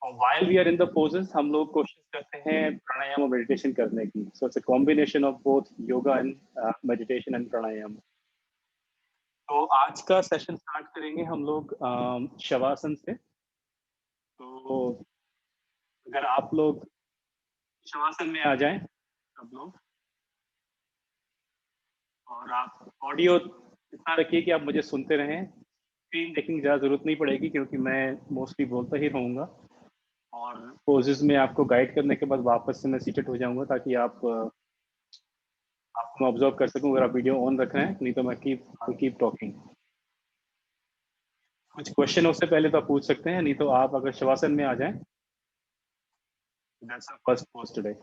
और while we are in the poses, हम लोग कोशिश करते हैं प्राणायाम और मेडिटेशन करने की. So it's a combination of both yoga and meditation and pranayam. तो आज का सेशन स्टार्ट करेंगे हम लोग शवासन से. तो अगर आप लोग शवासन में आ जाएं सब लोग, और आप ऑडियो इतना रखिए कि आप मुझे सुनते रहें. स्क्रीन देखने की ज़्यादा ज़रूरत नहीं पड़ेगी क्योंकि मैं मोस्टली बोलता ही रहूँगा, और पोजेस में आपको गाइड करने के बाद वापस से मैं सीटेड हो जाऊंगा ताकि आपको मैं ऑब्जर्व कर सकूं. अगर आप वीडियो ऑन रख रहे हैं, नहीं तो मैं कीप टॉकिंग. कुछ क्वेश्चन उससे पहले तो आप पूछ सकते हैं, नहीं तो आप अगर शवासन में आ जाएं. That's our first pose today.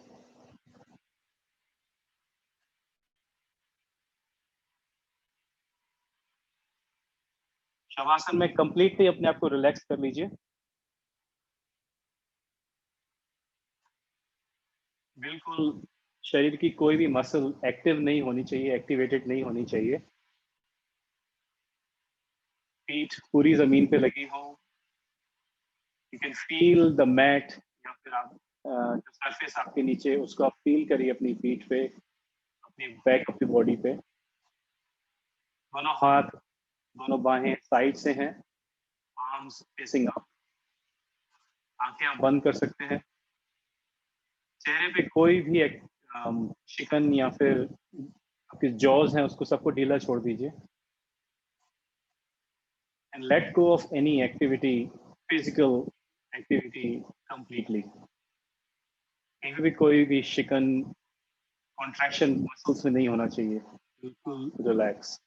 Shavasana में कंप्लीटली अपने आप को रिलैक्स कर लीजिए. बिल्कुल शरीर की कोई भी मसल एक्टिव नहीं होनी चाहिए, एक्टिवेटेड नहीं होनी चाहिए. पीठ पूरी जमीन पे लगी हो. You can feel the mat, या फिर आप जो सरफेस आपके नीचे उसको आप फील करिए अपनी पीठ पे, अपनी बैक ऑफ द बॉडी पे. दोनों हाथ, दोनों बाहें साइड से हैं. Arms facing up. आंखें आप बंद कर सकते हैं. चेहरे पे कोई भी शिकन या फिर आपके जॉज हैं उसको सबको ढीला छोड़ दीजिए. And let go of any activity, physical activity completely. कहीं भी कोई भी शिकन, कॉन्ट्रैक्शन मसल्स में नहीं होना चाहिए. बिल्कुल रिलैक्स.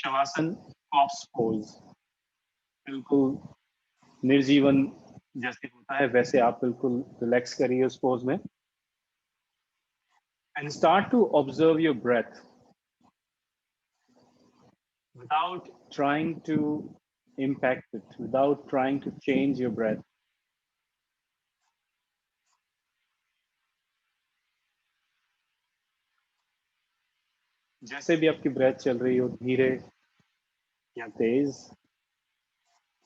Shavasana cops pose. बिल्कुल निर्जीवन जैसे होता है वैसे आप बिल्कुल रिलैक्स करिए उस पोज में. And start to observe your breath without trying to impact it, without trying to change your breath. जैसे भी आपकी ब्रेथ चल रही हो, धीरे या तेज,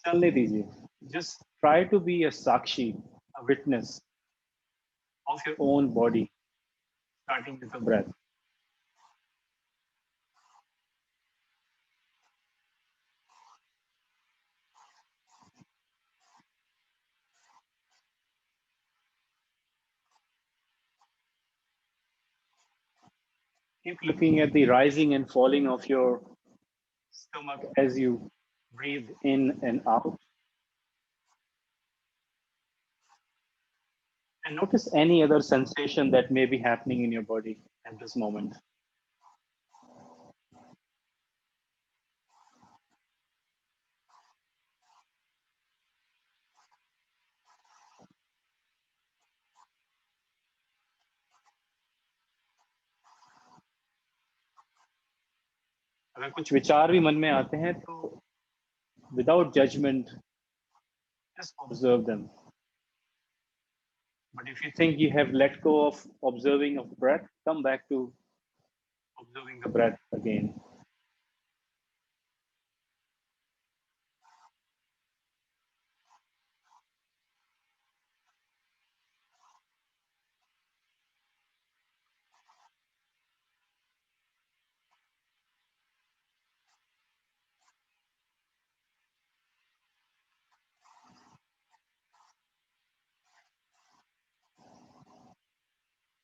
चलने दीजिए. Just try to be a sakshi, a witness of your own body, starting with the breath. Keep looking at the rising and falling of your stomach as you breathe in and out. And notice any other sensation that may be happening in your body at this moment. अगर कुछ विचार भी मन में आते हैं तो without judgment, just observe them. But if you think you have let go of observing of breath, come back to observing the breath again.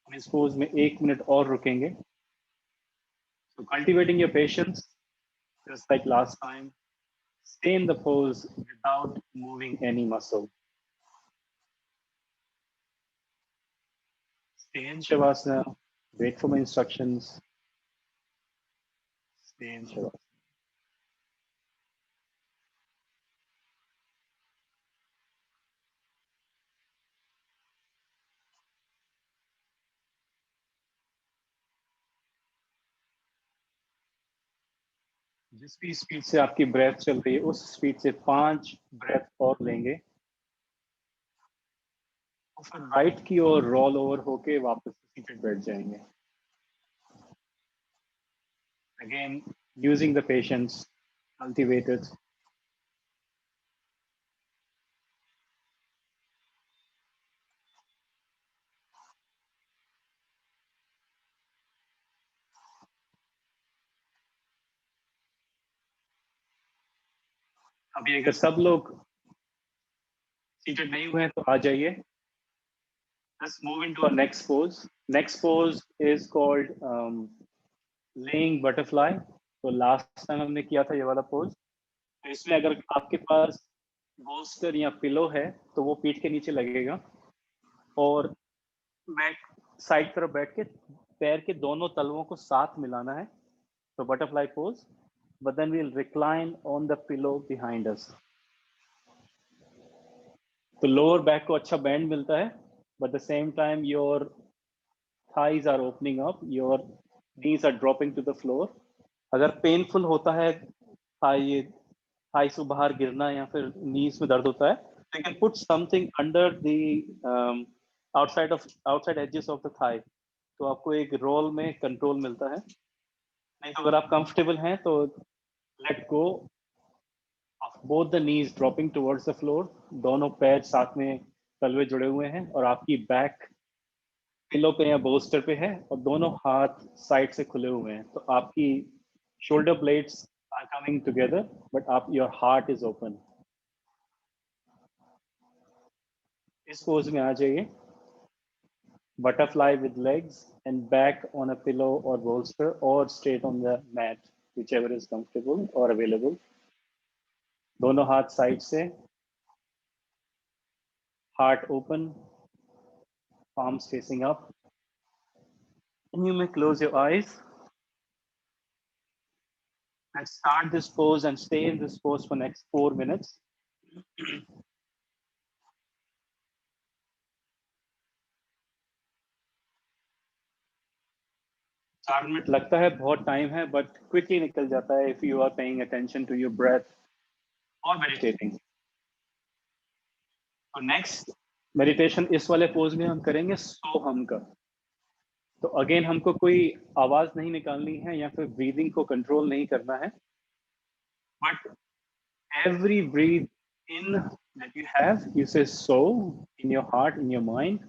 हम इस पोज में 1 मिनट और रुकेंगे. So cultivating your patience, just like last time, stay in the pose without moving any muscle. Stay in Shavasana, wait for my instructions. Stay in Shavasana. जिस भी speed से आपकी breath चल रही है उस स्पीड से 5 ब्रेथ और लेंगे, और फिर राइट की ओर रोल ओवर होके वापस सीटेड बैठ जाएंगे. Again, using the patience, cultivate it. अभी अगर सब लोग सीटेड नहीं हुए हैं तो आ जाइए. Let's move into our next pose. Next pose is called laying butterfly. तो लास्ट टाइम हमने किया था ये वाला पोज. तो इसमें अगर आपके पास बोल्स्टर या पिलो है तो वो पीठ के नीचे लगेगा और बैक साइड तरफ बैठ के पैर के दोनों तलवों को साथ मिलाना है. तो butterfly pose. But then we'll recline on the pillow behind us. तो लोअर बैक को अच्छा बैंड मिलता है, but the same time your thighs are opening up, your knees are dropping to the floor. अगर पेनफुल होता है Thai से बाहर गिरना या फिर नीज में दर्द होता है, तो you can put something under the outside edges of the thigh. तो आपको एक रोल में कंट्रोल मिलता है. नहीं तो अगर आप कंफर्टेबल हैं तो let go of both the knees dropping towards the floor. दोनों पैर साथ में तलवे जुड़े हुए हैं और आपकी बैक पिलो पे या बोस्टर पे है और दोनों हाथ साइड से खुले हुए हैं. तो आपकी shoulder blades are coming together but आप योर हार्ट इज ओपन. इस पोज में आ जाइए. Butterfly with legs and back on a pillow और बोल्स्टर और straight on the mat, whichever is comfortable or available. दोनों हाथ साइड से, heart open, palms facing up. And you may close your eyes. Let's start this pose and stay in this pose for next 4 minutes. 4 minute लगता है बहुत time है, but quickly निकल जाता है if you are paying attention to your breath or meditating. तो next meditation इस वाले pose में हम करेंगे सोहम का. तो अगेन हमको कोई आवाज नहीं निकालनी है या फिर ब्रीदिंग को कंट्रोल नहीं करना है, but every breathe in that you have, you say so in your heart, in your mind,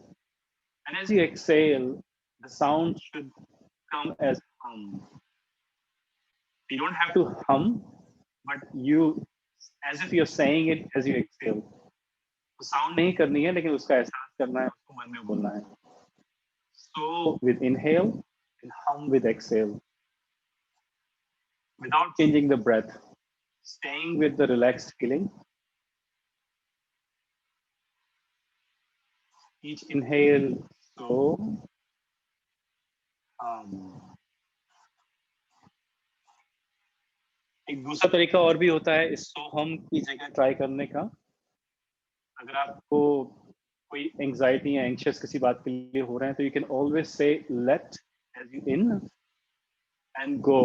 and as you exhale, the sound should come as hum. You don't have to hum, but you, as if you're saying it as you exhale. तो sound नहीं करनी है, लेकिन उसका एहसास करना है, उसको मन में बोलना है. So with inhale and hum with exhale, without changing the breath, staying with the relaxed feeling. Each inhale, so एक दूसरा तरीका और भी होता है इस सोहम की जगह ट्राई करने का. अगर आपको कोई एंजाइटी या एंशियस किसी बात के लिए हो रहे हैं तो you can always say let as you in and go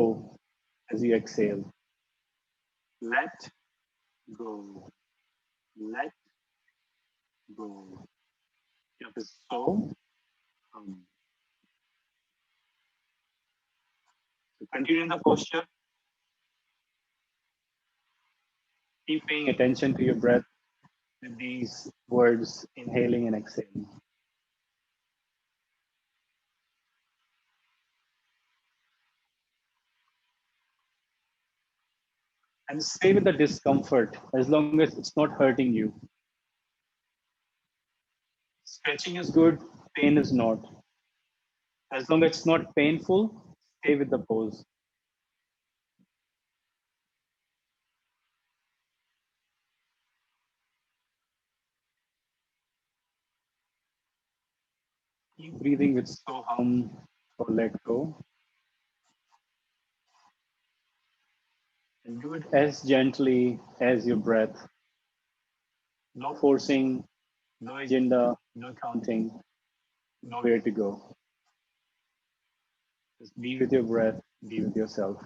as you exhale. Let go, let go, या फिर सो हम. So continue in the posture. Keep paying attention to your breath with these words, inhaling and exhaling. And stay with the discomfort as long as it's not hurting you. Stretching is good, pain is not. As long as it's not painful, stay with the pose. Keep breathing with soham or let go. And do it as gently as your breath. No forcing, no agenda, no counting, nowhere to go. Just be with your breath, be with yourself.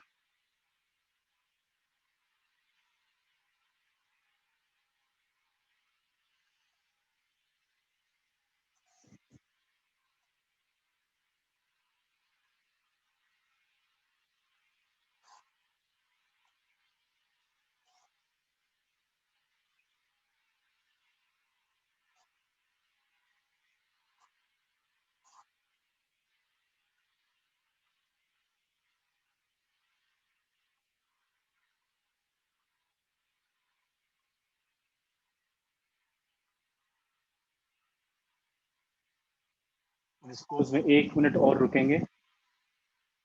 इस pose में 1 minute और रुकेंगे.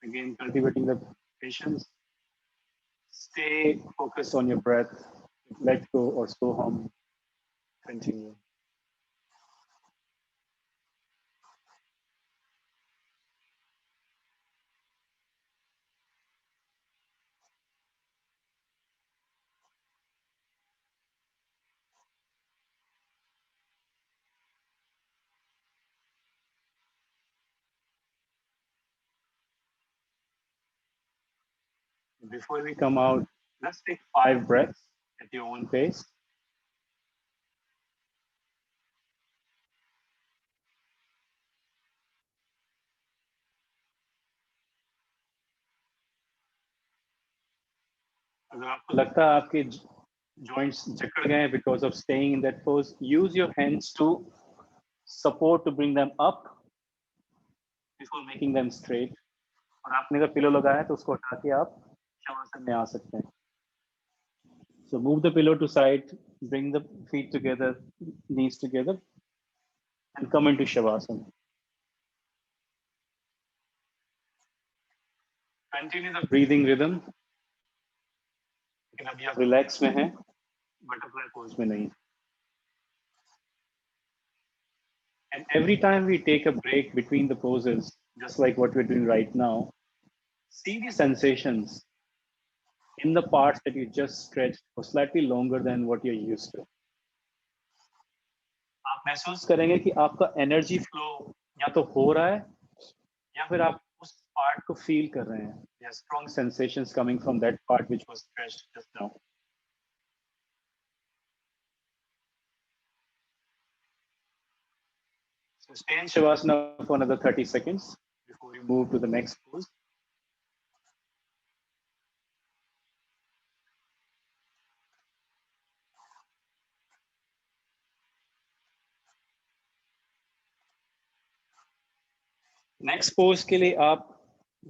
Again, cultivating the patience. Stay focused on your breath. Let go or go home. Continue. Before we come out, let's take 5 breaths at your own pace. अगर आपको लगता है आपके joints जकड़ गए हैं because of staying in that pose, use your hands to support to bring them up before making them straight. और आपने अगर पिलो लगाया है तो उसको उठा के आप शवासन में आ सकते हैं. So move the pillow to side, bring the feet together, knees together, and come into Shavasana. Continue the breathing rhythm. लेकिन अभी आप रिलैक्स में हैं, बटरफ्लाई पोज में नहीं. And every time we take a break between the poses, just like what we're doing right now, see the sensations in the parts that you just stretched for slightly longer than what you're used to. आप महसूस करेंगे कि आपका energy flow या तो हो रहा है या फिर आप उस पार्ट को फील कर रहे हैं. There are strong sensations coming from that part which was stretched just now. So stay in Shavasana for another 30 seconds before you move to the next pose. Next pose के लिए आप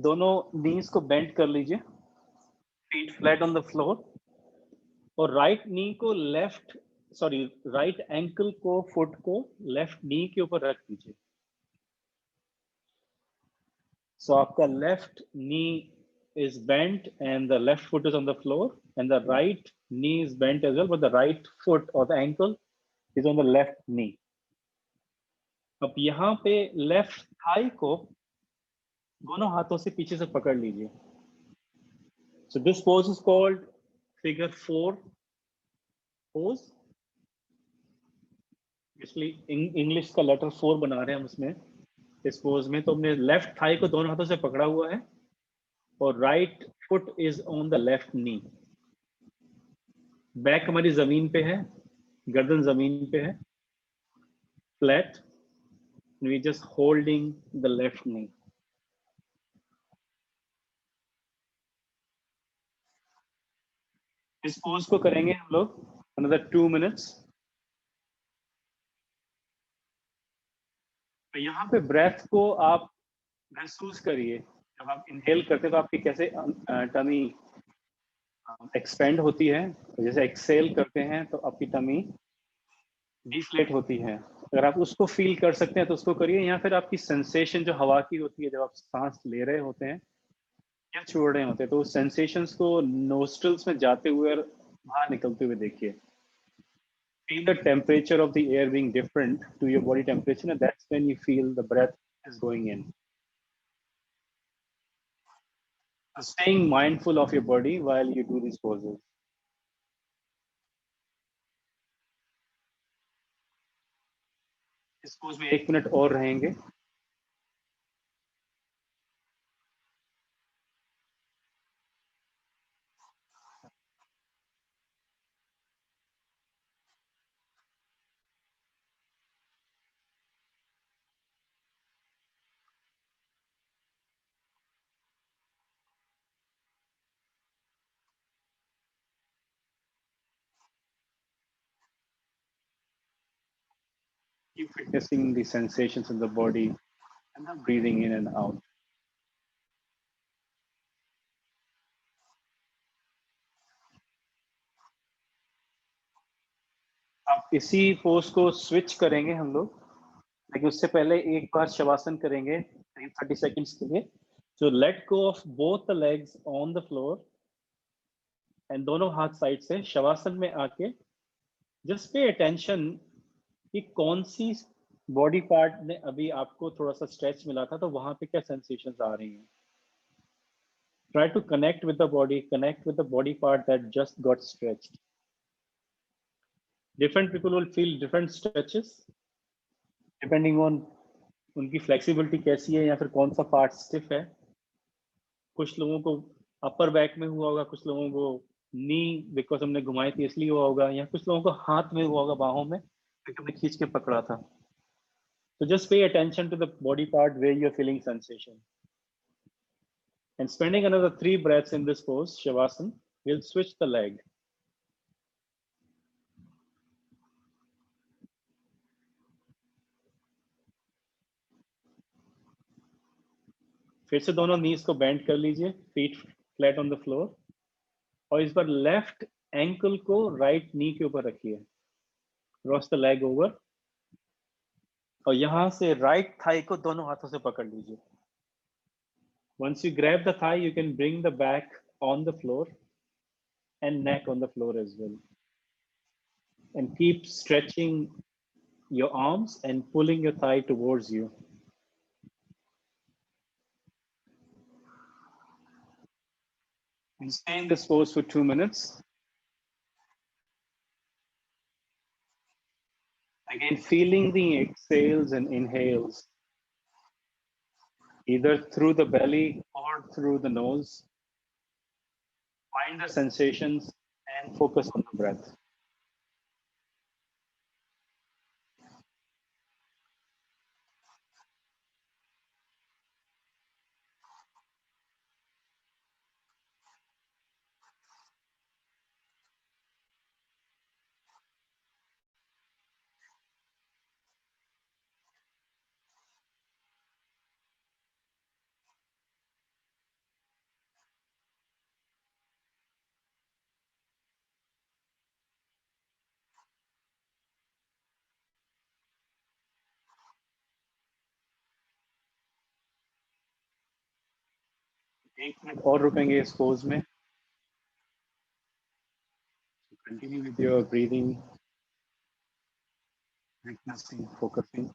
दोनों नीज को bend कर लीजिए, feet flat on the floor, और right ankle को, foot को लेफ्ट नी के ऊपर रख दीजिए. सो आपका left knee is bent and the left foot is on the floor, and the right knee is bent as well, but the right foot or the ankle is on the left knee. अब यहाँ पे left thigh को दोनों हाथों से पीछे से पकड़ लीजिए. So this pose is called figure 4 pose. इसलिए इंग्लिश का लेटर 4 बना रहे हैं हम उसमें, इस पोज में. तो हमने लेफ्ट थाई को दोनों हाथों से पकड़ा हुआ है और right foot is on the left knee. Back हमारी जमीन पे है, गर्दन जमीन पे है, flat. We just holding the left knee. इस पोज को करेंगे हम लोग अनदर 2 मिनट्स. तो यहाँ पे ब्रेथ को आप महसूस करिए. जब आप इनहेल करते हैं तो आपकी कैसे टमी एक्सपेंड होती है, जैसे एक्सेल करते हैं तो आपकी टमी डिफ्लेट होती है. अगर आप उसको फील कर सकते हैं तो उसको करिए, या फिर आपकी सेंसेशन जो हवा की होती है जब आप सांस ले रहे होते हैं या छोड़ रहे होते हैं, तो उस सेंसेशंस को नोस्ट्रल्स में जाते हुए और बाहर निकलते हुए देखिए. Feel the temperature of the air being different to your body temperature, and that's when you feel the breath is going in. So staying mindful of your body while you do these poses. इस pose में 1 minute और रहेंगे. Keep witnessing the sensations in the body and then breathing in and out. अब इसी pose को switch करेंगे हम लोग लेकिन उससे पहले एक बार शवासन करेंगे 30 सेकंड्स के लिए। So let go of both the legs on the floor and दोनों हाथ साइड से शवासन में आके just pay attention कि कौन सी बॉडी पार्ट ने अभी आपको थोड़ा सा स्ट्रेच मिला था, तो वहां पे क्या सेंसेशंस आ रही हैं। Try to connect with the body, connect with the body part that just got stretched. Different people will feel different stretches depending on उनकी फ्लेक्सिबिलिटी कैसी है या फिर कौन सा पार्ट स्टिफ है। कुछ लोगों को अपर बैक में हुआ होगा, कुछ लोगों को नी बिकॉज हमने घुमाई थी इसलिए हुआ होगा, या कुछ लोगों को हाथ में हुआ होगा, बाहों में क्योंकि हमने खींच के पकड़ा था। So just pay attention to the body part where you're feeling sensation. And spending another 3 breaths in this pose, Shavasana, we'll switch the leg. फिर से दोनों नीज को बेंड कर लीजिए, feet flat on the floor, और इस बार लेफ्ट एंकल को right knee के ऊपर रखिए, क्रॉस द लेग ओवर, और यहां से राइट थाई को दोनों हाथों से पकड़ लीजिए। Once you grab the thigh, you can bring the back on the floor and neck on the floor as well. And keep stretching your arms and pulling your thigh towards you. And stay in this pose for 2 minutes. Again, feeling the exhales and inhales, either through the belly or through the nose. Find the sensations and focus on the breath. एक minute और रुकेंगे इस pose में। Continue with your breathing, witnessing, focusing.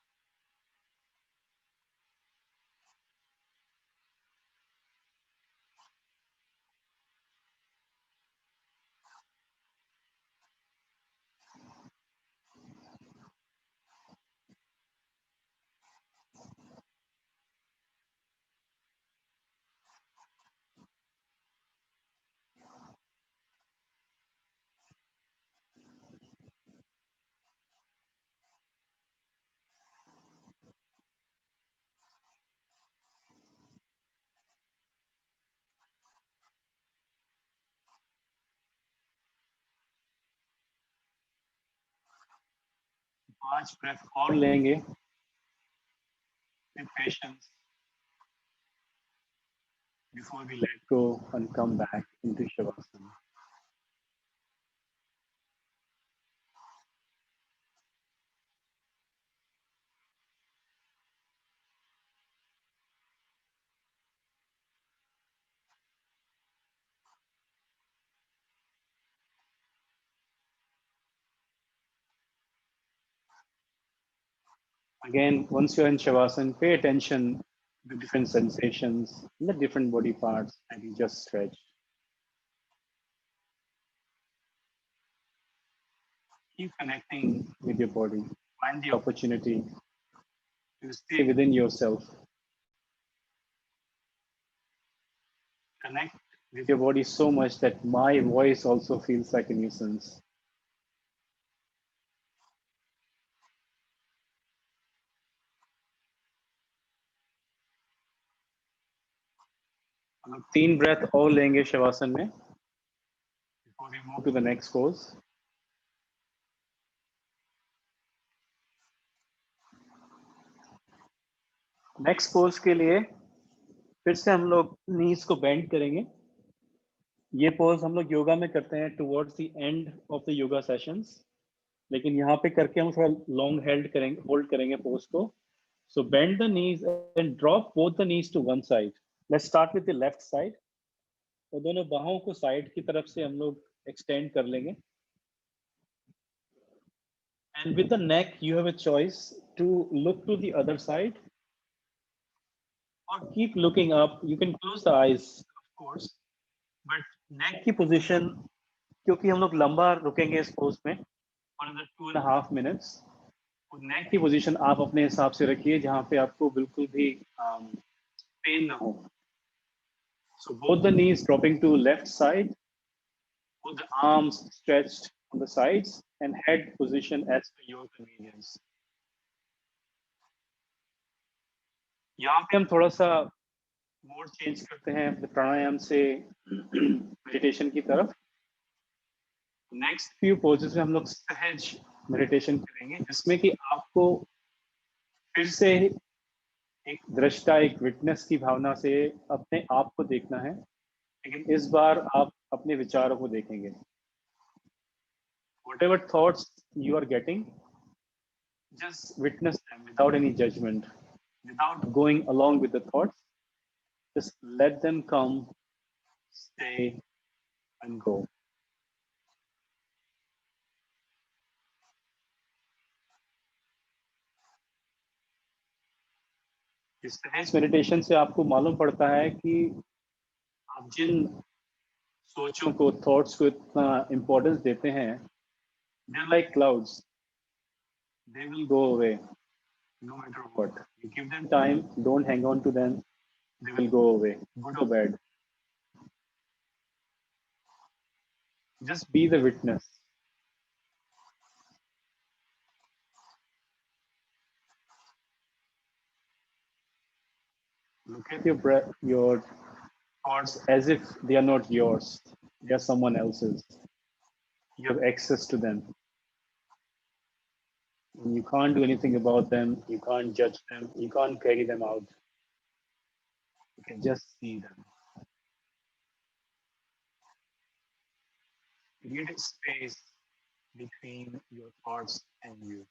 पांच breath और लेंगे with patience before we let go and come back into Shavasana. Again, once you're in Shavasana, pay attention to the different sensations in the different body parts that you just stretched. Keep connecting with your body. Find the opportunity to stay within yourself. Connect with your body so much that my voice also feels like a nuisance. हम 3 breath और लेंगे शवासन में before we move to the next pose. Next pose के लिए फिर से हम लोग नीज को बेंड करेंगे। ये पोज हम लोग योगा में करते हैं towards the end of the yoga sessions, लेकिन यहाँ पे करके हम थोड़ा लॉन्ग होल्ड करेंगे पोज को, So bend the knees and drop both the knees to one side. Let's start with the left side. तो दोनों बाहों को साइड की तरफ से हम लोग एक्सटेंड कर लेंगे. And with the neck, you have a choice to look to the other side or keep looking up. You can close the eyes, of course, but neck की position, क्योंकि हम लोग लंबा रुकेंगे इस पोज में for another 2.5 minutes. तो नेक की पोजीशन आप अपने हिसाब से रखिए जहां पे आपको बिल्कुल भी पेन ना हो. So both the knees dropping to left side, both the arms stretched on the sides, and head position as per your convenience. यहाँ पे हम थोड़ा सा मोड चेंज करते हैं अपने प्राणायाम से मेडिटेशन की तरफ. नेक्स्ट फ्यू पोजेस में हम लोग सहज मेडिटेशन करेंगे जिसमें कि आपको फिर से एक दृष्टा, एक विटनेस की भावना से अपने आप को देखना है, लेकिन इस बार आप अपने विचारों को देखेंगे. Whatever thoughts you are getting, just witness them without any judgment, without going along with the thoughts. Just let them come, stay, and go. इस सहज मेडिटेशन से आपको मालूम पड़ता है कि आप जिन सोचों को, थॉट्स को इतना इम्पोर्टेंस देते हैं, they're like clouds. They will go away no matter what. You give them time, don't hang on to them. They will go away, good or bad. Just be the witness. Look at your breath, your thoughts as if they are not yours. They are someone else's. You have access to them. You can't do anything about them. You can't judge them. You can't carry them out. You can just see them. Create a space between your thoughts and you.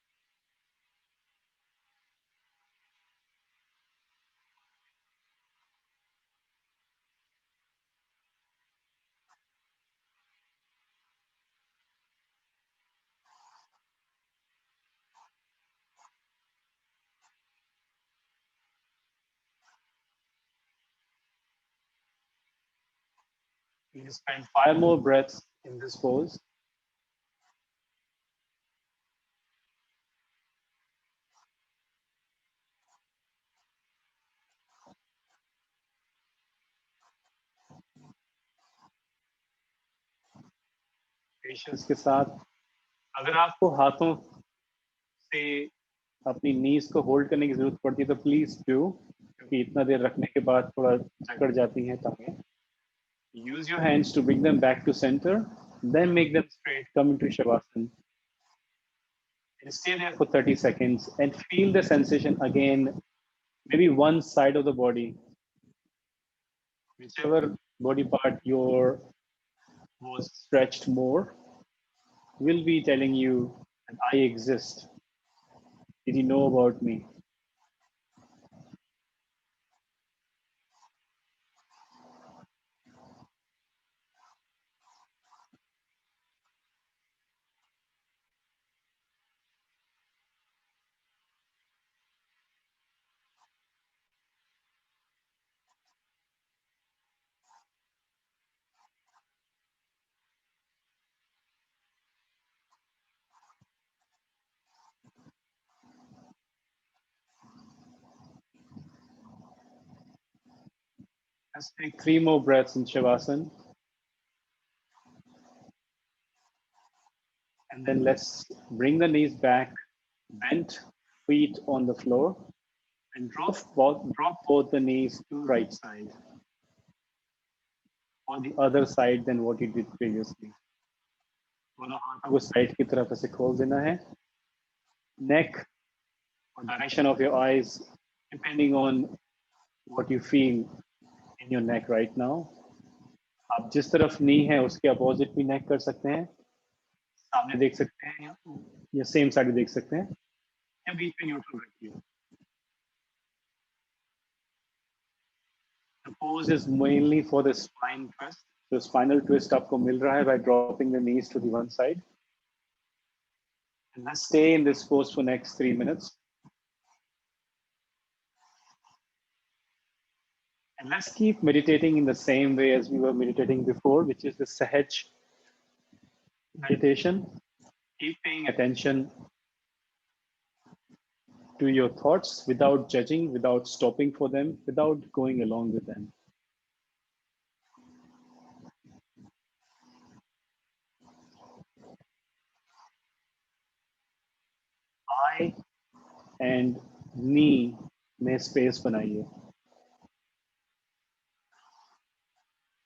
You spend 5 more breaths in this pose. Patience के साथ. अगर आपको हाथों से अपनी नीज को hold करने की जरूरत पड़ती है तो प्लीज डू, क्योंकि इतना देर रखने के बाद थोड़ा जकड़ जाती हैं टांगें. Use your hands to bring them back to center, then make them straight, come into Shavasana. And stay there for 30 seconds and feel the sensation again, maybe one side of the body. Whichever body part your was stretched more will be telling you that I exist. Did you know about me? Let's take 3 more breaths in Shavasana. And then let's bring the knees back, bent feet on the floor, and drop both the knees to right side. On the other side than what you did previously. दोनों हाथों को side की तरफ ऐसे खोल देना है. Neck or direction of your eyes, depending on what you feel in your neck right now. आप जिस तरफ नी है उसके अपोजिट भी नेक कर सकते हैं. सामने देख सकते हैं या सेम साइड देख सकते हैं या बीच में न्यूट्रल रखिए. pose is mainly for the spine twist. So spinal twist आपको मिल रहा है by dropping the knees to the one side. And let's stay in this pose for next 3 minutes. And let's keep meditating in the same way as we were meditating before, which is the Sahaj meditation. Keep paying attention to your thoughts without judging, without stopping for them, without going along with them. I and me में space बनाइए.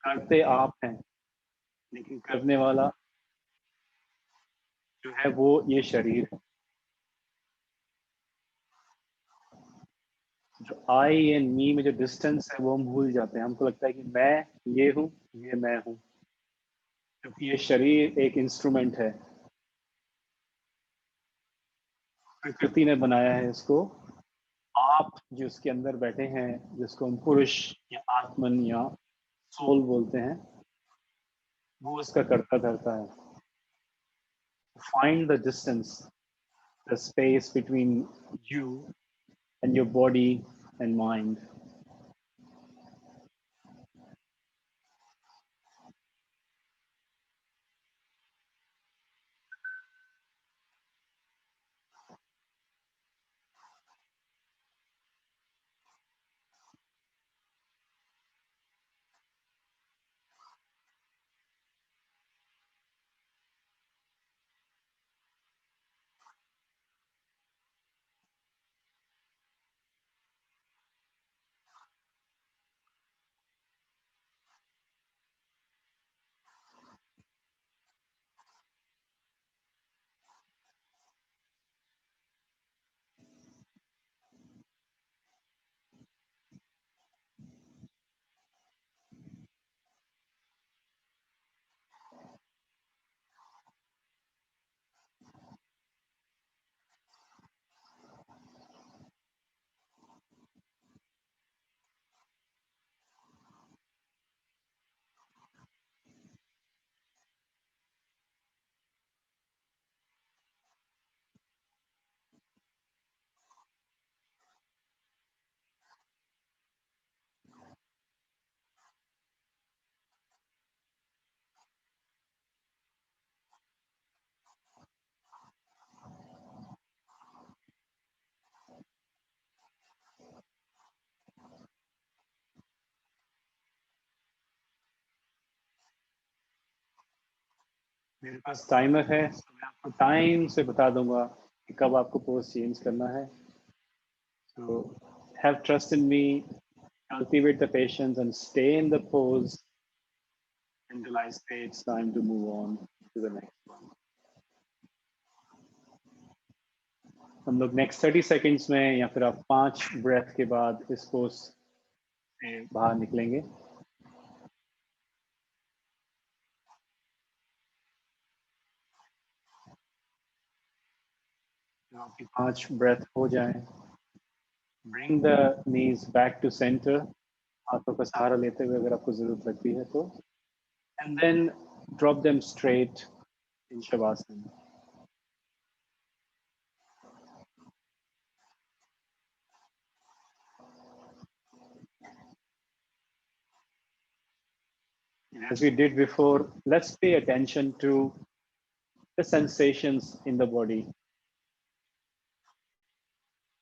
करते आप हैं, लेकिन करने वाला जो है वो ये शरीर है. जो आई एंड मी में जो डिस्टेंस है वो हम भूल जाते हैं. हमको लगता है कि मैं ये हूँ, ये मैं हूँ, क्योंकि ये शरीर एक इंस्ट्रूमेंट है. प्रकृति ने बनाया है इसको. आप जो इसके अंदर बैठे हैं, जिसको हम पुरुष या आत्मन या सोल बोलते हैं, वो इसका करता धरता है. Find the distance, the space between you and your body and mind. मेरे पास टाइमर है, तो मैं आपको टाइम से बता दूंगा कि कब आपको पोज चेंज करना है. So have trust in me, cultivate the patience and stay in the pose until I say it's time to move on to the next one. हम लोग नेक्स्ट 30 सेकेंड्स में या फिर आप 5 ब्रेथ के बाद इस पोज से बाहर निकलेंगे. आपकी 5 ब्रेथ हो जाए. Bring the knees back to centre, हाथों का सहारा लेते हुए अगर आपको जरूरत लगती है तो. And then drop them straight in shavasana. As we did before, let's pay attention to the sensations in the body.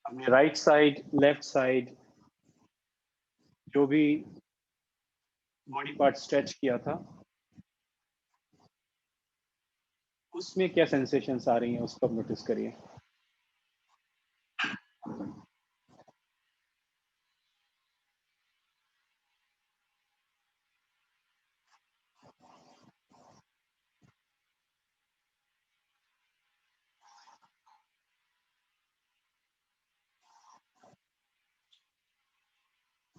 अपने राइट साइड, लेफ्ट साइड, जो भी बॉडी पार्ट स्ट्रेच किया था, उसमें क्या सेंसेशंस आ रही हैं उसको नोटिस करिए.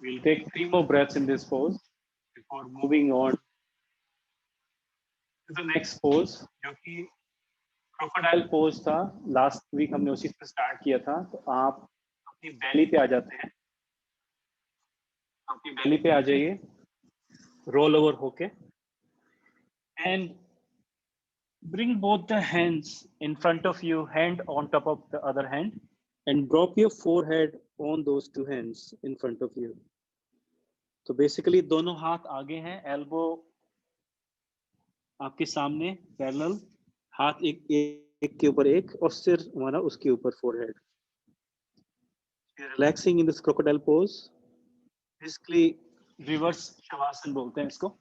We'll take 3 more breaths in this pose before moving on to the next pose, जो कि क्रोकोडाइल पोज था. लास्ट वीक हमने उसी से स्टार्ट किया था. तो आप अपनी बैली पे आ जाते हैं. आपकी बेली पे आ जाइए, रोल ओवर होके, and bring both the hands in front of you, hand on top of the other hand, and drop your forehead on those two hands in front of you. तो बेसिकली दोनों हाथ आगे हैं, elbow आपके सामने parallel, हाथ एक के ऊपर एक, और सिर हमारा उसके ऊपर, forehead. Relaxing in this crocodile pose, basically reverse shavasana बोलते हैं इसको.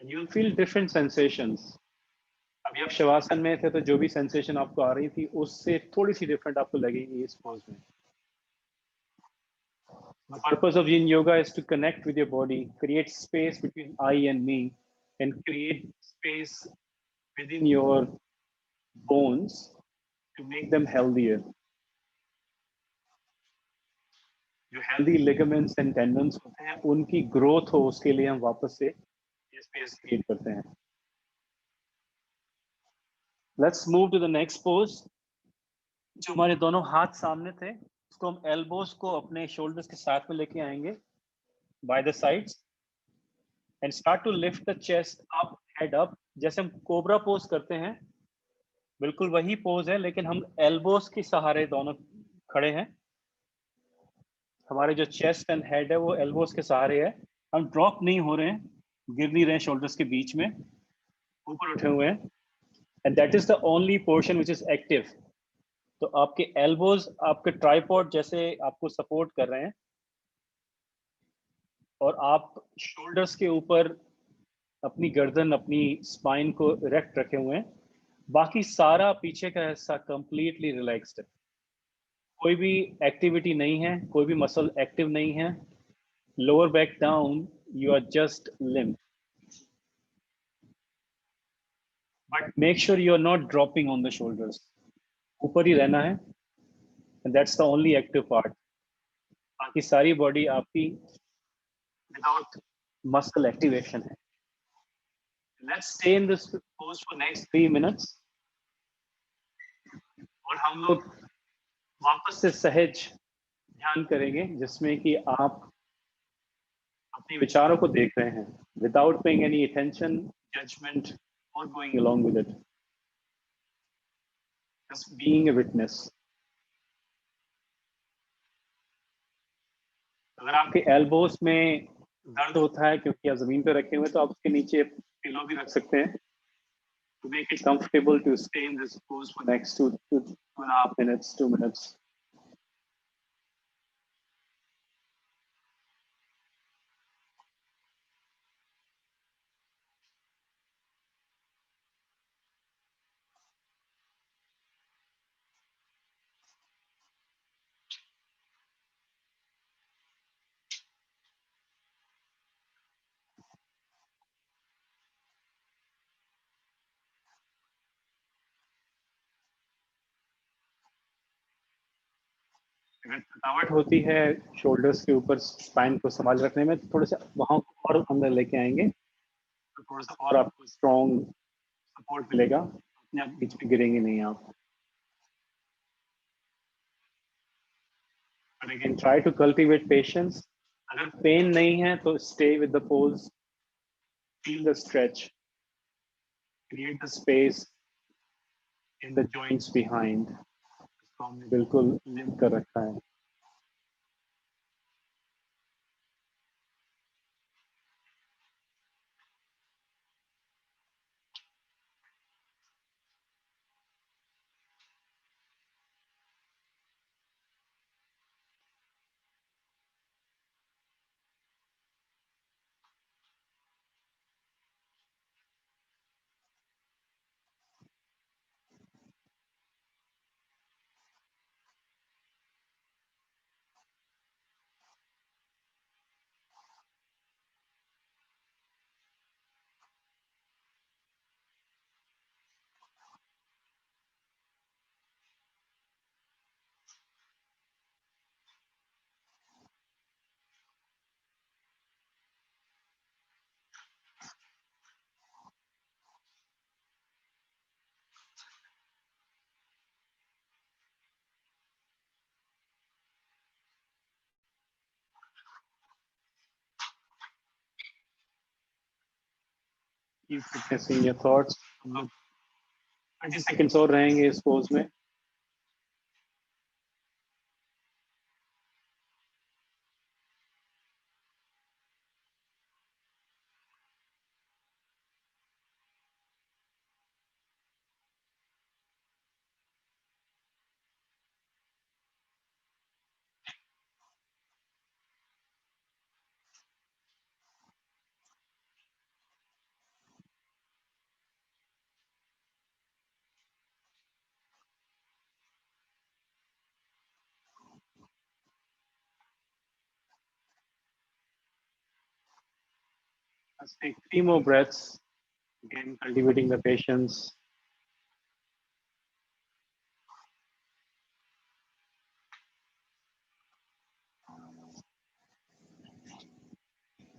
And you'll feel different sensations. अभी आप शवासन में थे तो जो भी सेंसेशन आपको आ रही थी उससे थोड़ी सी डिफरेंट आपको लगेगी इस पोज में. The purpose of yin yoga is to connect with your body, create space between I and me, and create space within your bones to make them healthier. जो healthy ligaments and tendons होते हैं उनकी growth हो, उसके लिए हम वापस से ये space create करते हैं. Let's move to the next pose. जो हमारे दोनों हाथ सामने थे उसको हम elbows को अपने shoulders के साथ में लेके आएंगे by the sides and start to lift the chest up, head up. जैसे हम कोबरा पोज करते हैं बिल्कुल वही पोज है, लेकिन हम एल्बोस के सहारे दोनों खड़े हैं. हमारे जो चेस्ट एंड हेड है वो एल्बोस के सहारे है. हम ड्रॉप नहीं हो रहे हैं, गिर नहीं रहे हैं शोल्डर्स के बीच में, ऊपर उठे हुए हैं. And that is the only portion which is active. तो आपके एल्बोज आपके ट्राइपॉड जैसे आपको सपोर्ट कर रहे हैं और आप शोल्डर्स के ऊपर अपनी गर्दन, अपनी स्पाइन को इरेक्ट रखे हुए हैं. बाकी सारा पीछे का हिस्सा कंप्लीटली रिलैक्स्ड है. कोई भी एक्टिविटी नहीं है, कोई भी मसल एक्टिव नहीं है. Lower back down, you are just limp. But make sure you are not dropping on the shoulders. ऊपर ही रहना है. And that's the only active part. बाकी सारी बॉडी आपकी विदाउट मसल एक्टिवेशन है. Let's stay in this pose for next 3 minutes. और हम लोग वापस से सहज ध्यान करेंगे जिसमें कि आप अपने विचारों को देख रहे हैं without paying any attention, judgement और going along with it. Just being a witness. अगर आपके एल्बोस में दर्द होता है क्योंकि आप जमीन पे रखे हुए हैं तो आप उसके नीचे पिलो भी रख सकते हैं to make it comfortable to stay in this pose for next 2.5 minutes, 2 minutes. अगर थकावट होती है शोल्डर्स के ऊपर स्पाइन को संभाल रखने में तो थोड़ा सा वहां और अंदर लेके आएंगे तो थोड़ा सा और आपको स्ट्रॉन्ग सपोर्ट मिलेगा. अपने आप बीच में गिरेंगे नहीं आप. But again, try to cultivate patience. अगर पेन नहीं है तो stay with the pose, feel the stretch, create the space in the joints behind. इसको हमने बिल्कुल लिंक कर रखा है. Keep witnessing your thoughts. हम लोग 20 सेकेंड्स और रहेंगे इस पोज में। Let's take 3 more breaths. Again, cultivating the patience.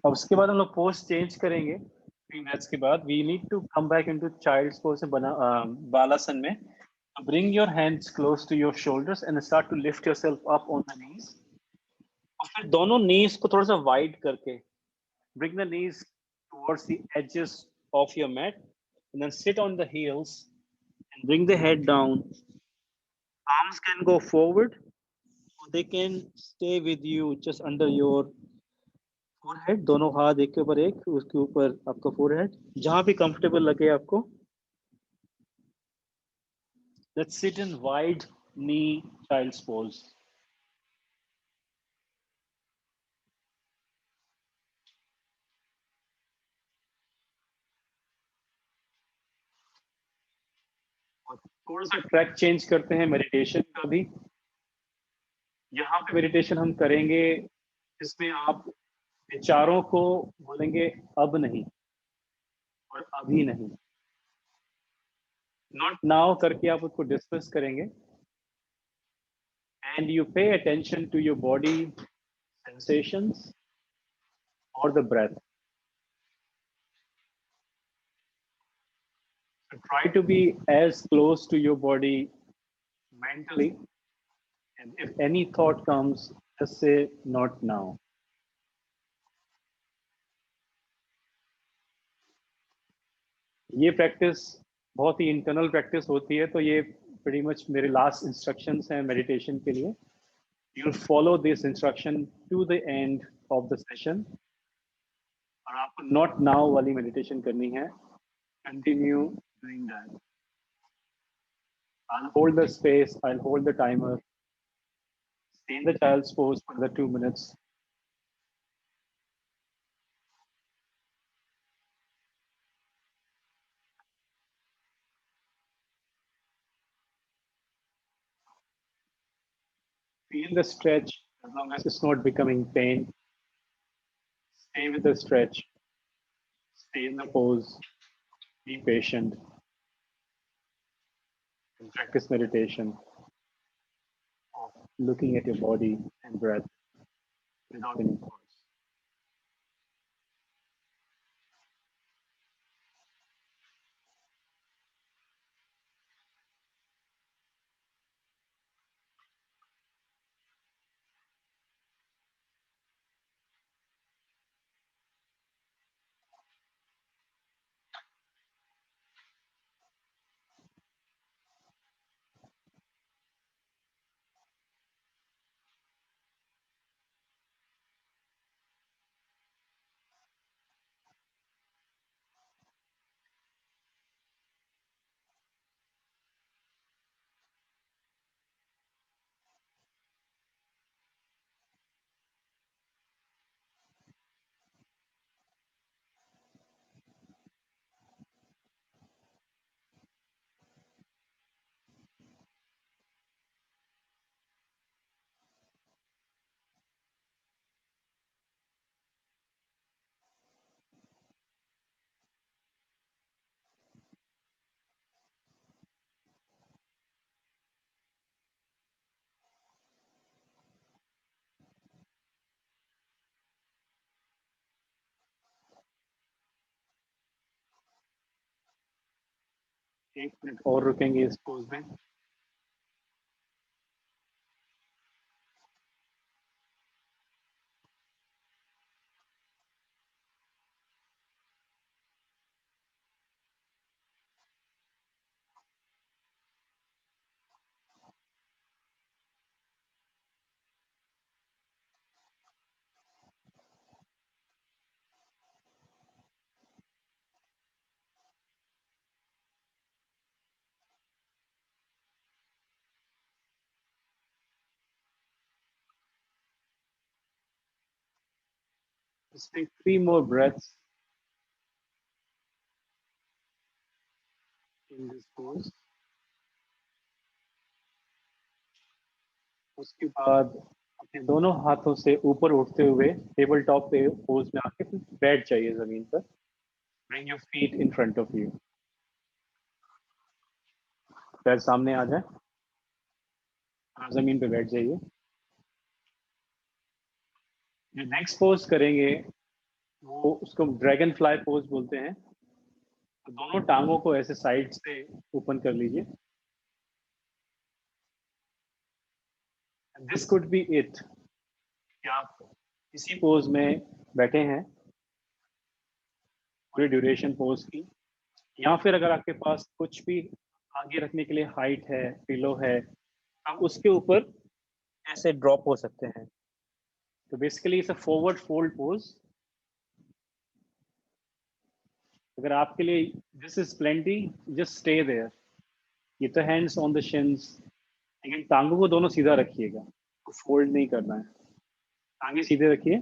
अब उसके बाद हम लोग पोज चेंज करेंगे 3 breaths के बाद। We need to come back into child's pose से बना बालासन में। Bring your hands close to your shoulders and start to lift yourself up on the knees. और फिर दोनों knees को थोड़ा सा wide करके bring the knees towards the edges of your mat and then sit on the heels and bring the head down. Arms can go forward or they can stay with you just under your forehead. दोनों हाथ एक के ऊपर एक, उसके ऊपर आपका forehead, जहां भी comfortable लगे आपको. Let's sit in wide knee child's pose. थोड़ा सा ट्रैक चेंज करते हैं मेडिटेशन का भी। यहाँ पे मेडिटेशन हम करेंगे जिसमें आप विचारों को बोलेंगे अब नहीं और अभी नहीं, नॉट नाउ करके आप उसको डिस्कस करेंगे। And you pay attention to your body sensations और the breath. Try to be as close to your body mentally, and if any thought comes, just say not now. ये practice बहुत ही internal practice होती है, तो ये pretty much मेरे last instructions हैं meditation के लिए। You'll follow this instruction to the end of the session और आपको not now वाली मेडिटेशन करनी है। Continue doing that. I'll hold the space, I'll hold the timer. Stay in the child's pose for the 2 minutes. Feel the stretch as long as it's not becoming pain. Stay with the stretch. Stay in the pose. Be patient. And practice meditation of looking at your body and breath without any thoughts. एक minute और रुकेंगे इस pose में। Just take 3 more breaths in this pose. उसके बाद अपने दोनों हाथों से ऊपर उठते हुए टेबल टॉप पे पोज में आके फिर बैठ जाइए जमीन पर. Bring your feet in front of you. पैर सामने आ जाए. जमीन पे बैठ जाइए. जो नेक्स्ट पोज करेंगे वो उसको ड्रैगन फ्लाई पोज बोलते हैं. तो दोनों टांगों को ऐसे साइड से ओपन कर लीजिए. This could be it. आप इसी पोज में बैठे हैं पूरी ड्यूरेशन पोज की, या फिर अगर आपके पास कुछ भी आगे रखने के लिए हाइट है, पिलो है, आप उसके ऊपर ऐसे ड्रॉप हो सकते हैं. तो basically it's a forward fold pose. अगर आपके लिए this is plenty, just stay there. Keep the hands on the shins. लेकिन टांगों को दोनों सीधा रखिएगा, फोल्ड नहीं करना है. टांगे सीधे रखिए.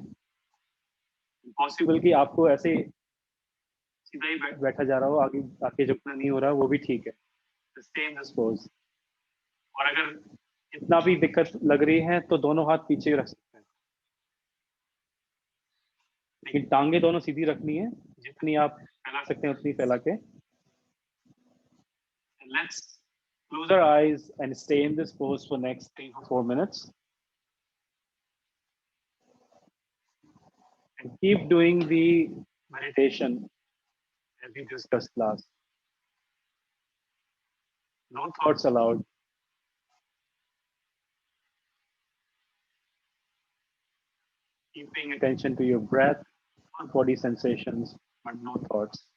पॉसिबल कि आपको ऐसे सीधा ही बैठा जा रहा हो, आगे आगे झुकना नहीं हो रहा, वो भी ठीक है. Stay in this pose. और अगर इतना भी दिक्कत लग रही है तो दोनों हाथ पीछे रख सकते हैं, लेकिन टांगे दोनों सीधी रखनी है. जितनी आप फैला सकते हैं उतनी फैला के. Let's close our eyes and stay in this pose for next 3 to 4 minutes and keep doing the meditation as we discussed last. No thoughts allowed. Keep paying attention to your breath, body sensations, but no thoughts.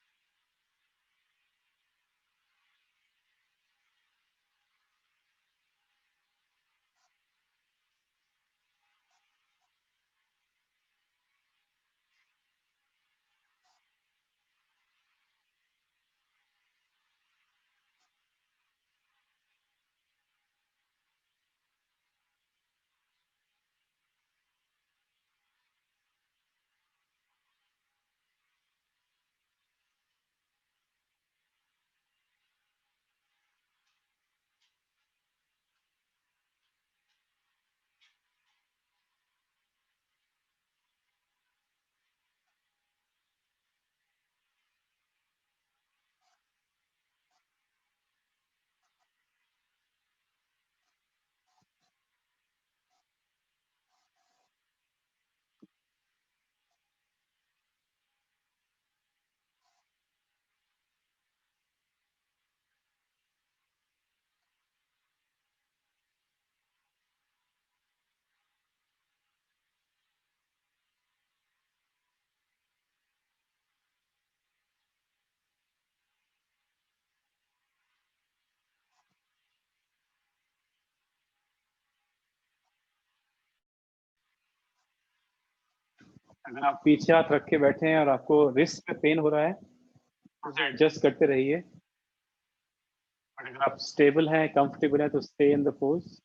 अगर आप पीछे हाथ रख के बैठे हैं और आपको रिस्ट पे पेन हो रहा है तो उसे एडजस्ट करते रहिए. और अगर आप स्टेबल हैं, कंफर्टेबल हैं, तो स्टे इन द पोज.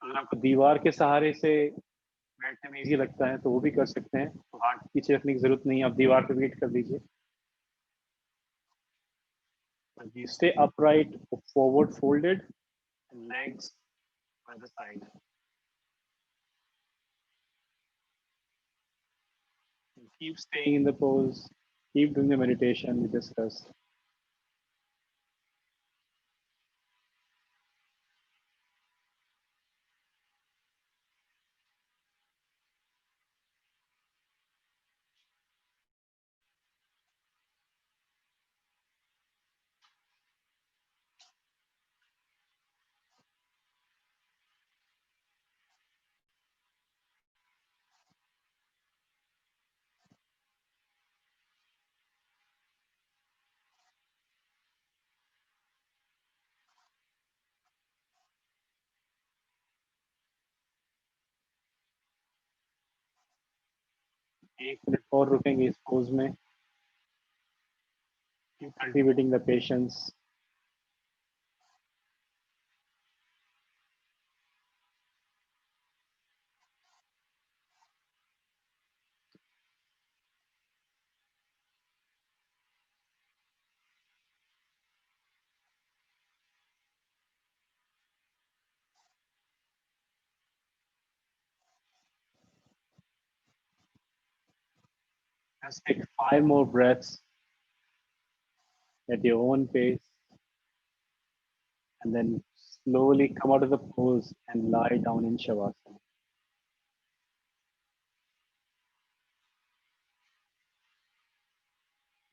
अगर आपको दीवार के सहारे से बैठने में इजी लगता है तो वो भी कर सकते हैं. तो हाथ पीछे रखने की जरूरत नहीं है, आप दीवार पे वेट कर लीजिए. Stay upright, forward folded, and legs by the side. And keep staying in the pose. Keep doing the meditation we discussed. एक मिनट और रुकेंगे इस पोज में. Keep cultivating the patience. Just take 5 more breaths at your own pace, and then slowly come out of the pose and lie down in Shavasana.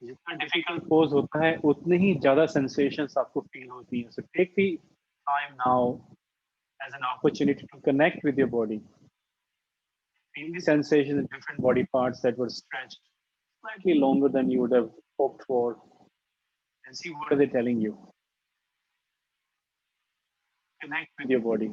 जितना difficult pose होता है उतने ही ज्यादा सेंसेशंस आपको फील होती हैं. So take the time now as an opportunity to connect with your body. Feel the sensations in different body parts that were stretched slightly longer than you would have hoped for, and see what are they telling you. Connect with your body.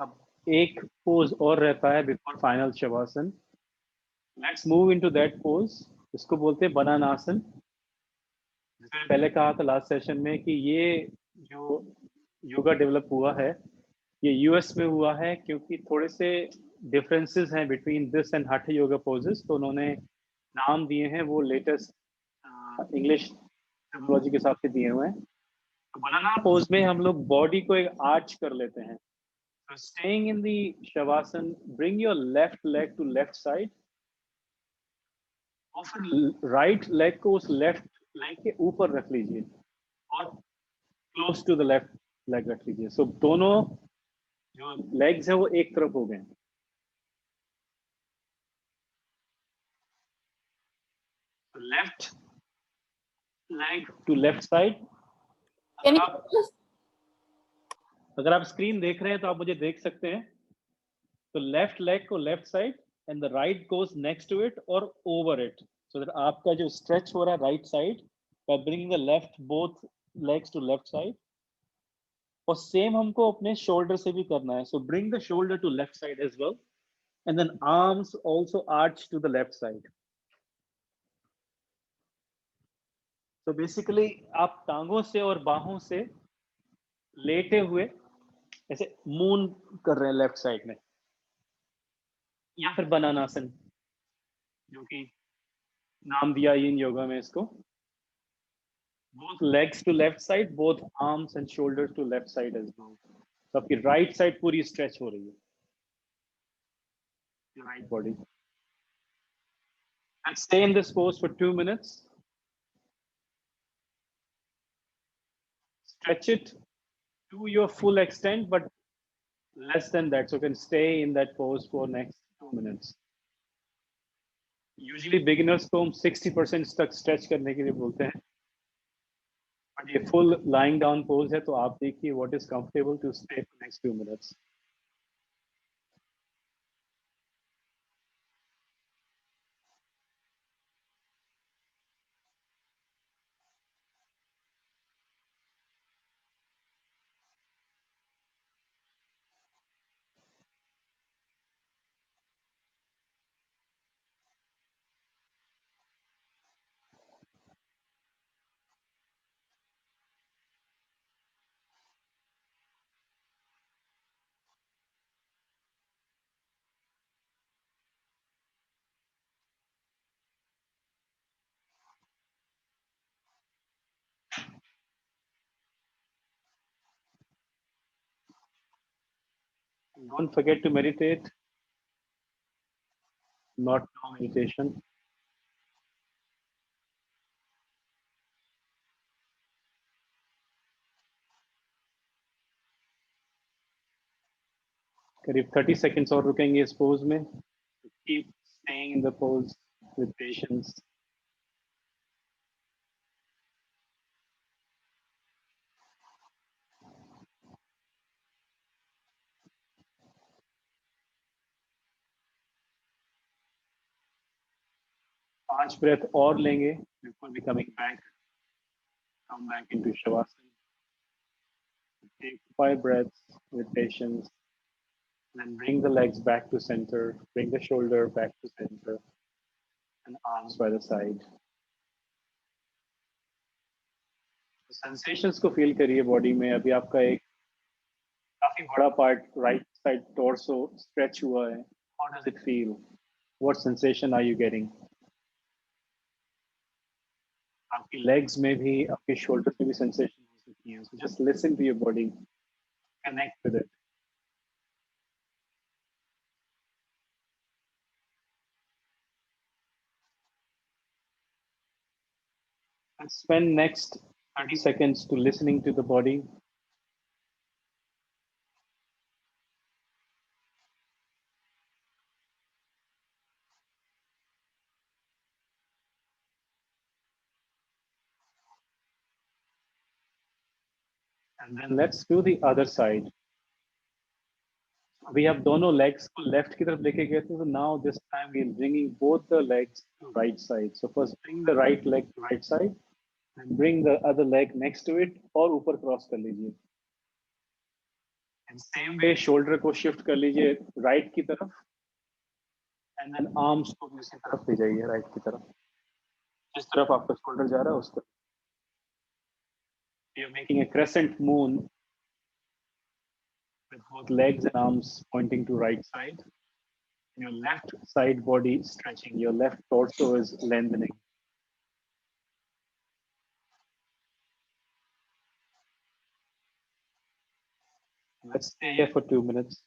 अब एक pose और रहता है before final shavasana. Let's move into that pose. इसको बोलते हैं बनानासन. जैसे पहले कहा था लास्ट सेशन में कि ये जो योगा डेवलप हुआ है ये यूएस में हुआ है क्योंकि थोड़े से डिफरेंसेस हैं बिटवीन दिस एंड हठ योगा पोजेस. तो उन्होंने नाम दिए हैं वो लेटेस्ट इंग्लिश टर्मिनोलॉजी के हिसाब से दिए हुए हैं. तो बनाना पोज में हम लोग बॉडी को एक आर्च कर लेते हैं. So staying in the Shavasana, bring your left leg to left side. और फिर right leg को उस left leg के ऊपर रख लीजिए और close to the left leg रख लीजिए. So दोनों जो legs है वो एक तरफ हो गए. So left leg to left side. Can you अगर आप स्क्रीन देख रहे हैं तो आप मुझे देख सकते हैं. तो लेफ्ट लेग को left side and the right goes next to it और ओवर इट, सो दैट आपका जो स्ट्रेच हो रहा है right side by bringing the left both legs to left side. और सेम हमको अपने शोल्डर से भी करना है. So bring the shoulder to left side as well and then arms also arch to the left side. तो basically आप टांगों से और बाहों से लेटे हुए ऐसे मून कर रहे हैं लेफ्ट साइड में, या फिर बनानासन जो कि नाम दिया इन योगा में इसको. both legs to left side, both arms and shoulders to left side as well. तो आपकी राइट साइड पूरी स्ट्रेच हो रही है, right body. And stay in this pose for 2 minutes. Stretch it to your full extent, but less than that. So you can stay in that pose for next 2 minutes. Usually beginners को हम 60% तक stretch करने के लिए बोलते हैं. But ये full lying down pose है, तो आप देखिए what is comfortable to stay for next 2 minutes. Don't forget to meditate. Not no meditation. करीब 30 seconds और रुकेंगे इस पोज में. Keep staying in the pose with patience. 5 breath और लेंगे before we coming back, come back into shavasana. Take 5 breaths with patience. Then bring the legs back to center, bring the shoulder back to center, and arms by the side. Sensations को feel करिए body में. अभी आपका एक काफी बड़ा part right side torso stretch हुआ है. How does it feel? What sensation are you getting? आपकी legs में भी, आपके shoulders में भी sensation हो सकती है. So just listen to your body, connect with it. Let's spend next 30 seconds to listening to the body. And then let's do the other side. We have दोनों legs को left की तरफ लेके गए थे. So now this time we're bringing both the legs to right side. So first bring the right leg to right side and bring the other leg next to it और ऊपर cross कर लीजिए. And same way shoulder को shift कर लीजिए right की तरफ. And then arms को दूसरी तरफ ले जाइए right की तरफ. जिस तरफ आपका shoulder जा रहा है उस तरफ. You're making a crescent moon with both legs and arms pointing to right side. Your left side body stretching, your left torso is lengthening. Let's stay here for 2 minutes.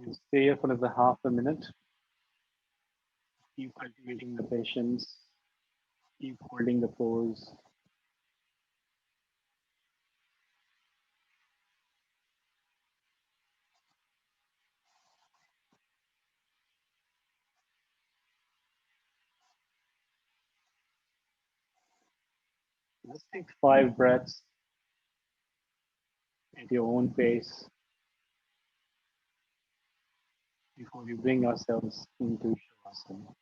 You stay here for another half a minute. Keep cultivating the patience. Keep holding the pose. Let's take 5 breaths at your own pace before we bring ourselves into Shavasana.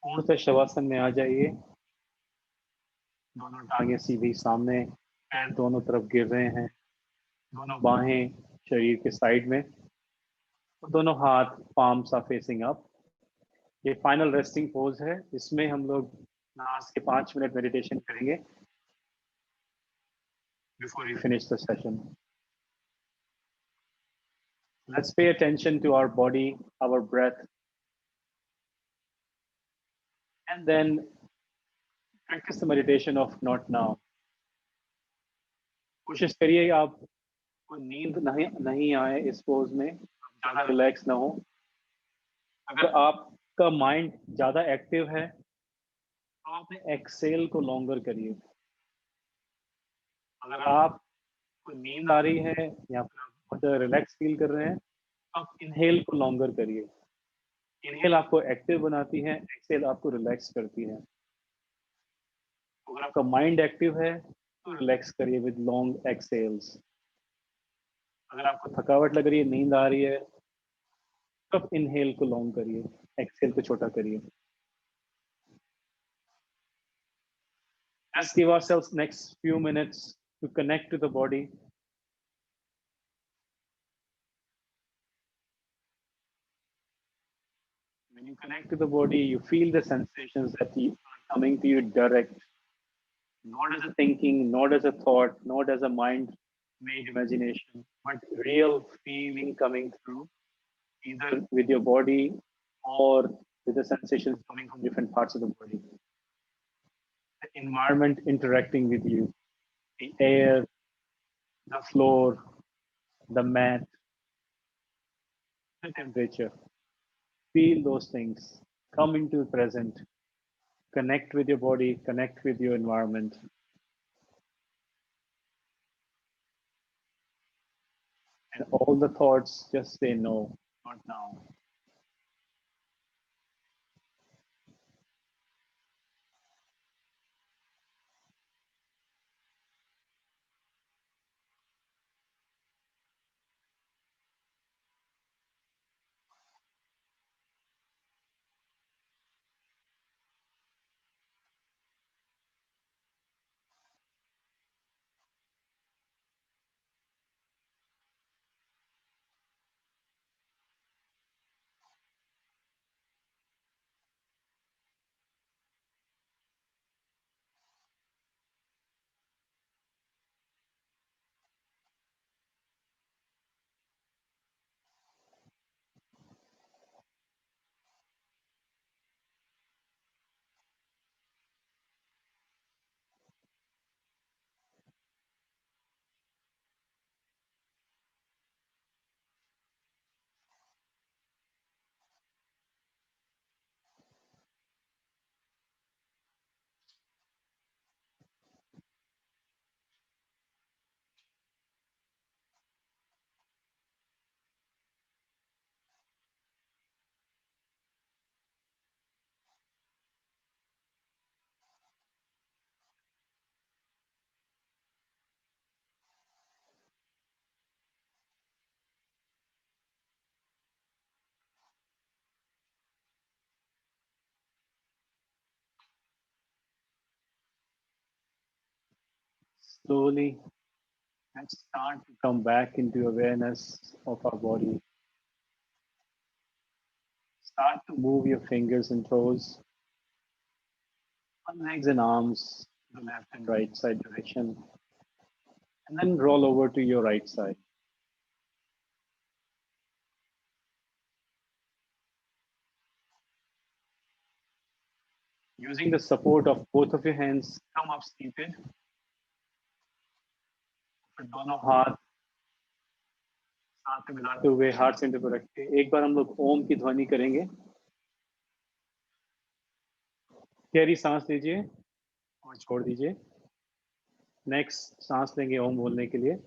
पूर्णतः शवासन में आ जाइए. दोनों टांगे सीधी सामने, पैर दोनों तरफ गिर रहे हैं. दोनों बाहें शरीर के साइड में. दोनों हाथ palms are facing up. ये फाइनल रेस्टिंग पोज है. इसमें हम लोग लास्ट के 5 मिनट मेडिटेशन करेंगे before we finish the session. Let's pay attention to our body, our breath, and then practice the meditation of not now. कोशिश करिए आपको नींद नहीं आए इस पोज में, ज्यादा रिलैक्स ना हो. अगर आपका माइंड ज्यादा एक्टिव है तो आप एक्सेल को लॉन्गर करिए. अगर आपको नींद आ रही है या फिर आप बहुत ज़्यादा रिलैक्स फील कर रहे हैं, आप इनहेल को लॉन्गर करिए। इनहेल आपको एक्टिव बनाती है, एक्सहेल आपको रिलैक्स करती है। अगर आपका माइंड एक्टिव है तो रिलैक्स करिए विद लॉन्ग एक्सहेल्स। अगर आपको थकावट लग रही है, नींद आ रही है, तब इनहेल को लॉन्ग करिए, एक्सहेल को छोटा करिए। Let's give ourselves next few minutes to connect to the body. When you connect to the body, you feel the sensations that are coming to you direct, not as a thinking, not as a thought, not as a mind-made imagination, but real feeling coming through, either with your body or with the sensations coming from different parts of the body. The environment interacting with you, the air, the floor, the mat, the temperature. Feel those things. Come into the present. Connect with your body, connect with your environment. And all the thoughts, just say no, not now. Slowly, let's start to come back into awareness of our body. Start to move your fingers and toes, on legs and arms, the left and right side direction, and then roll over to your right side. Using the support of both of your hands, come up seated. फिर दोनों हाथ साथ में मिलाते हुए heart centre पर रख के एक बार हम लोग ओम की ध्वनि करेंगे। गहरी सांस लीजिए और छोड़ दीजिए। नेक्स्ट सांस लेंगे ओम बोलने के लिए।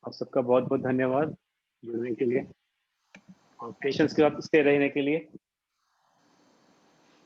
आप सबका बहुत बहुत धन्यवाद जुड़ने के लिए और पेशेंस के साथ स्टे रहने के लिए।